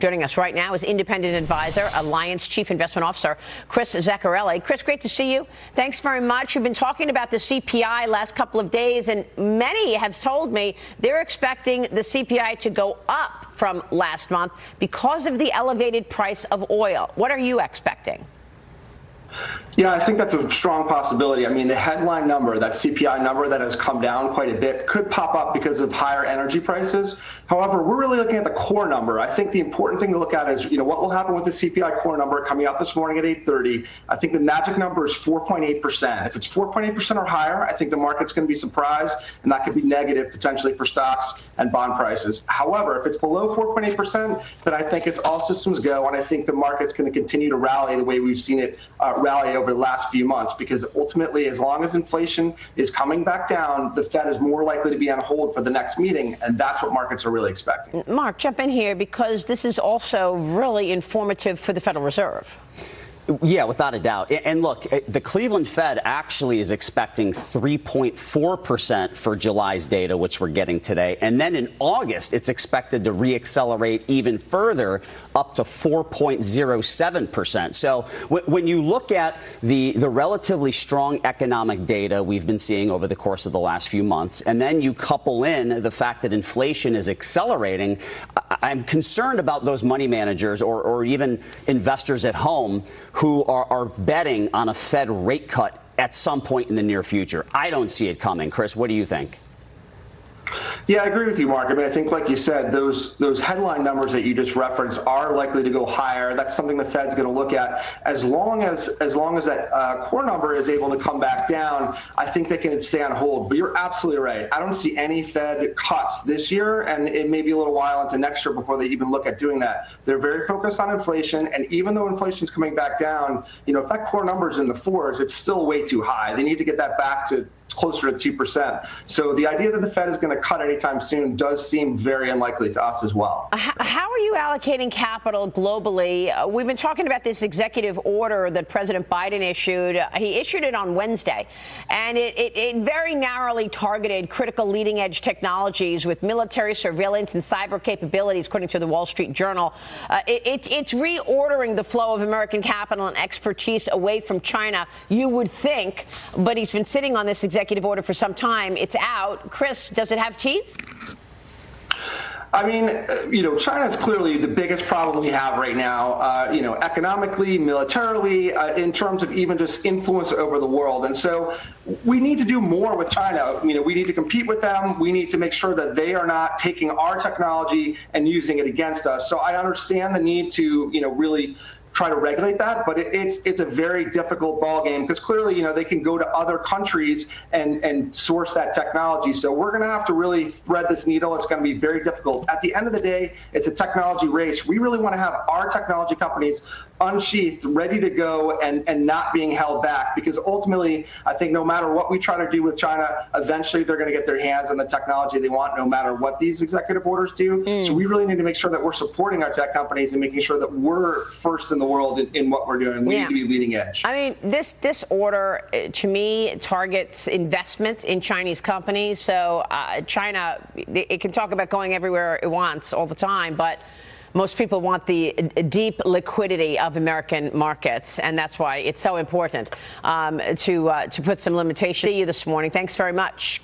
Joining us right now is independent advisor, Alliance Chief Investment Officer, Chris Zaccarelli. Chris, great to see you. Thanks very much. You've been talking about the CPI last couple of days, and many have told me they're expecting the CPI to go up from last month because of the elevated price of oil. What are you expecting? Yeah, I think that's a strong possibility. I mean, the headline number, that CPI number that has come down quite a bit, could pop up because of higher energy prices. However, we're really looking at the core number. I think the important thing to look at is, what will happen with the CPI core number coming out this morning at 8:30. I think the magic number is 4.8%. If it's 4.8% or higher, I think the market's going to be surprised, and that could be negative potentially for stocks and bond prices. However, if it's below 4.8%, then I think it's all systems go, and I think the market's going to continue to rally the way we've seen it rally over the last few months, because ultimately, as long as inflation is coming back down, the Fed is more likely to be on hold for the next meeting, and that's what markets are really expecting. Mark, jump in here, because this is also really informative for the Federal Reserve. Yeah, without a doubt. And look, the Cleveland Fed actually is expecting 3.4% for July's data, which we're getting today. And then in August, it's expected to reaccelerate even further up to 4.07%. So when you look at the relatively strong economic data we've been seeing over the course of the last few months, and then you couple in the fact that inflation is accelerating, I'm concerned about those money managers or even investors at home who are betting on a Fed rate cut at some point in the near future. I don't see it coming. Chris, what do you think? Yeah, I agree with you, Mark. I mean, I think, like you said, those headline numbers that you just referenced are likely to go higher. That's something the Fed's going to look at. As long as that core number is able to come back down, I think they can stay on hold. But you're absolutely right. I don't see any Fed cuts this year, and it may be a little while into next year before they even look at doing that. They're very focused on inflation, and even though inflation's coming back down, if that core number is in the fours, it's still way too high. They need to get that back to closer to 2%. So the idea that the Fed is going to cut anytime soon does seem very unlikely to us as well. How are you allocating capital globally? We've been talking about this executive order that President Biden issued. He issued it on Wednesday, and it very narrowly targeted critical leading edge technologies with military surveillance and cyber capabilities, according to the Wall Street Journal. It's reordering the flow of American capital and expertise away from China, you would think, but he's been sitting on this executive order for some time. It's out. Chris, does it have teeth? I mean, China is clearly the biggest problem we have right now, economically, militarily, in terms of even just influence over the world. And so we need to do more with China. We need to compete with them. We need to make sure that they are not taking our technology and using it against us. So I understand the need to, really try to regulate that, but it's a very difficult ballgame, because clearly, they can go to other countries and source that technology. So we're going to have to really thread this needle. It's going to be very difficult. At the end of the day, it's a technology race. We really want to have our technology companies unsheathed, ready to go, and not being held back, because ultimately, I think no matter what we try to do with China, eventually they're going to get their hands on the technology they want, no matter what these executive orders do. So we really need to make sure that we're supporting our tech companies and making sure that we're first in the world in what we're doing. We need to be leading edge. I mean, this order, to me, targets investments in Chinese companies. So China, it can talk about going everywhere it wants all the time, but most people want the deep liquidity of American markets, and that's why it's so important to put some limitations. See you this morning. Thanks very much.